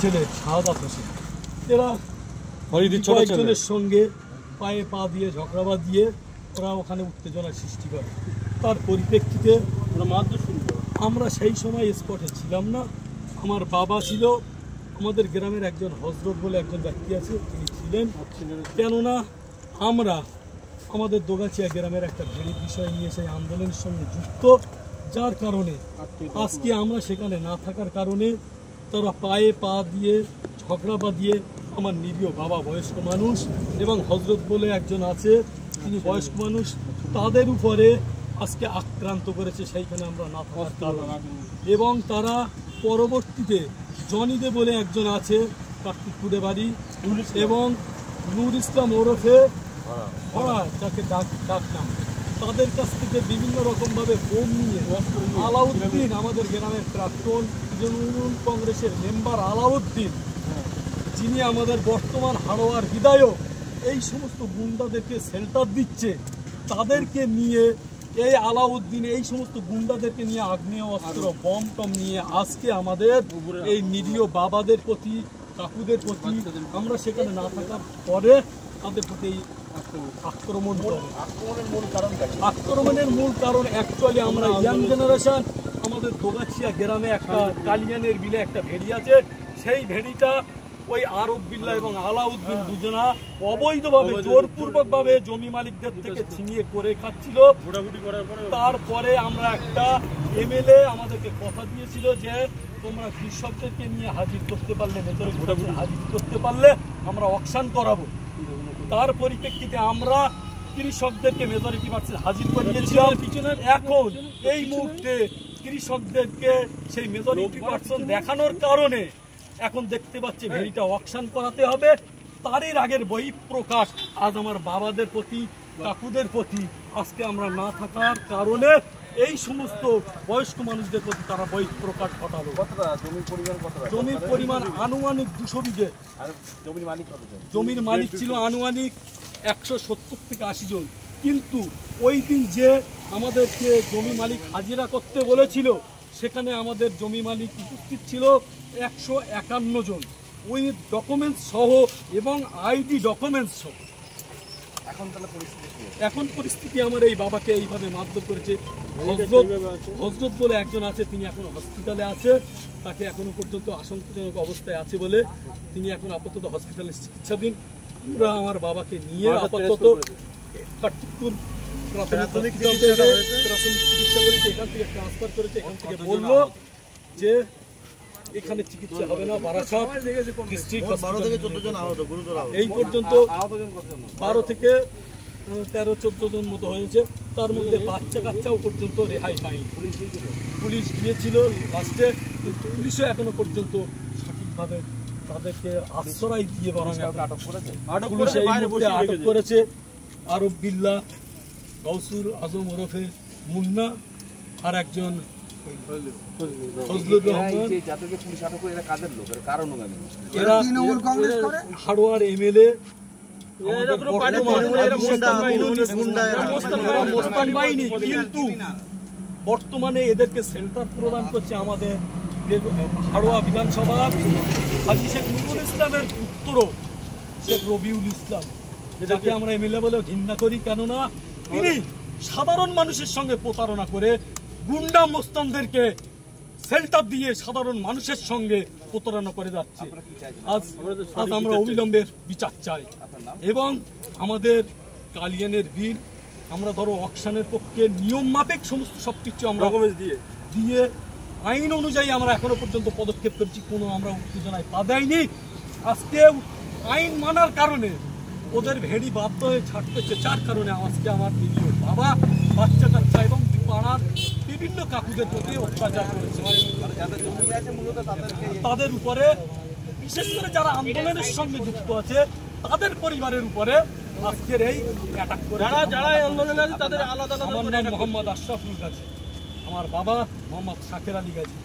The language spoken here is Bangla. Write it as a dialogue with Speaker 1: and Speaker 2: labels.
Speaker 1: ছেলে শাহাদাত হোসেন, এরা কয়েকজনের সঙ্গে পায়ে পা দিয়ে ঝগড়া দিয়ে ওরা ওখানে উত্তেজনার সৃষ্টি করে। তার পরিপ্রেক্ষিতে আমরা সেই সময় স্পটে ছিলাম না। আমার বাবা ছিল, আমাদের গ্রামের একজন হজরত বলে একজন ব্যক্তি আছে, তিনি ছিলেন। কেননা আমরা আমাদের দোগাছিয়া গ্রামের একটা ভেড়ির বিষয় নিয়ে সেই আন্দোলনের সঙ্গে যুক্ত, যার কারণে আজকে আমরা সেখানে না থাকার কারণে তারা পায়ে পা দিয়ে ঝগড়া বাঁধিয়ে আমার নিরীহ বাবা বয়স্ক মানুষ এবং হজরত বলে একজন আছে, তিনি বয়স্ক মানুষ, তাদের উপরে আজকে আক্রান্ত করেছে সেইখানে আমরা না থাকার কারণে। এবং তারা পরবর্তীতে জনিদে বলে একজন আছে কার্তিকপুরে বাড়ি, এবং নূর ইসলাম ওরফে ভরা যাকে ডাক নাম, তাদের কাছ থেকে বিভিন্ন রকমভাবে বোম নিয়ে আলাউদ্দিন, আমাদের গ্রামের প্রাক্তন তৃণমূল কংগ্রেসের মেম্বার আলাউদ্দিন, যিনি আমাদের বর্তমান হাড়োয়ার বিধায়ক, এই সমস্ত গুন্ডাদেরকে শেল্টার দিচ্ছে, তাদেরকে নিয়ে এই আলাউদ্দিন এই সমস্ত গুন্ডাদেরকে নিয়ে আগ্নেয় অস্ত্র বম টম নিয়ে আজকে আমাদের এই নিরীহ বাবাদের প্রতি, কাকুদের প্রতি, আমরা সেখানে না থাকার পরে তাদের প্রতি আক্রমণ করে। আক্রমণের মূল কারণ অ্যাকচুয়ালি আমরা ইয়াং জেনারেশন, আমাদের দোগাছিয়া গ্রামে একটা কালিয়ানের বিলে একটা ভেড়ি আছে, সেই ভেড়িটা ওই আরব বিল্লাহ এবং আলাউদ্দিন দুজনা অবৈধভাবে জোরপূর্বকভাবে জমি মালিকদের থেকে ছিনিয়ে করে খাচ্ছিল। তারপরে আমরা একটা এমএলএ আমাদেরকে কথা দিয়েছিল যে তোমরা কৃষকদেরকে নিয়ে হাজির করতে পারলে, ভেতরে হাজির করতে পারলে আমরা অকশন করাবো। তার পরিপ্রেক্ষিতে আমরা কৃষকদেরকে মেজরিটি পার্সেন্ট হাজির করে দিয়েছিলাম। এখন এই মুহূর্তে কৃষকদেরকে সেই মেজরিটি পার্সেন্ট দেখানোর কারণে এখন দেখতে পাচ্ছি ভেড়িটা অকশন করাতে হবে। তারই আগের বই প্রকাশ আজ আমার বাবাদের প্রতি, কাকুদের প্রতি আজকে আমরা না থাকার কারণে এই সমস্ত বয়স্ক মানুষদের প্রতি তারা বই প্রকাশ ঘটালো। জমির পরিমাণ আনুমানিক 200 বিঘে। জমির মালিক ছিল আনুমানিক 170 থেকে 80 জন। কিন্তু ওই দিন যে আমাদেরকে জমি মালিক হাজিরা করতে বলেছিল, সেখানে আমাদের জমি মালিক উপস্থিত ছিল 151 জন, ওই ডকুমেন্টস সহ এবং আইডি ডকুমেন্টস সহ। এখন পরিস্থিতি আমার এই বাবাকে এইভাবে মারধর করেছে। হজরত বলে একজন আছে, তিনি এখন হসপিটালে আছে, তাকে এখনো পর্যন্ত আশঙ্কাজনক অবস্থায় আছে বলে তিনি এখন আপাতত হসপিটালে চিকিৎসাধীন। আমরা আমার বাবাকে নিয়ে আপাতত কার্তিকপুর প্রাথমিক চিকিৎসা করেছে, এখান থেকে ট্রান্সফার করেছে। এখান থেকে বললো যে এখানে চিকিৎসা হবে না, বারাসাত ডিস্ট্রিক্ট এই পর্যন্ত 12 থেকে 13-14 জন মতো হয়েছে। তার মধ্যে বাচ্চা কাচ্চাও পর্যন্ত রেহাই পায়নি। পুলিশ গিয়েছিল লাস্টে, কিন্তু পুলিশও এখনো পর্যন্ত সঠিকভাবে তাদেরকে আশ্রয় দিয়ে বরং আটক করেছে। আরব বিল্লাহ, গৌসুল আজম ওরফে মুন্না, আর একজন হাড়োয়ার এমএলএ কিন্তু বর্তমানে এদেরকে সেন্টার প্রদান করছে আমাদের হাড়োয়া বিধানসভা হাজী শেখ নুরুল ইসলামের পুত্র শেখ রবিউল ইসলাম, যাকে আমরা এমএলএ বলে ঘৃণা করি। কেননা তিনি সাধারণ মানুষের সঙ্গে প্রতারণা করে গুন্ডা মোস্তানদেরকে শেল্টার দিয়ে সাধারণ মানুষের সঙ্গে প্রতারণা করে যাচ্ছে। আজ আমরা অবিলম্বে বিচার চাই এবং আমাদের কালিয়ানের বিল আমরা ধরো অকশনের পক্ষে নিয়ম মাফিক সমস্ত সবকিছু আমরা দিয়ে আইন অনুযায়ী আমরা এখনো পর্যন্ত পদক্ষেপ করছি, কোনো আমরা উত্তেজনায় পা দেয়নি। আজকে আইন মানার কারণে ওদের ভেড়ি বাধ্য হয়ে ছাড়তেছে, যার কারণে আজকে আমার নিরীহ বাবা, বাচ্চা কাচ্চা এবং পাড়ার বিভিন্ন কাকুদের প্রতি অত্যাচার করেছে। তাদের উপরে বিশেষ করে যারা আন্দোলনের সঙ্গে যুক্ত আছে তাদের পরিবারের উপরে আজকের এই অ্যাটাক করে। যারা আন্দোলনে আছে তাদের আলাদা আলাদা। আমার নাম মোহাম্মদ আশরাফুল গাজী, আমার বাবা মোহাম্মদ শাকের আলী গাজী।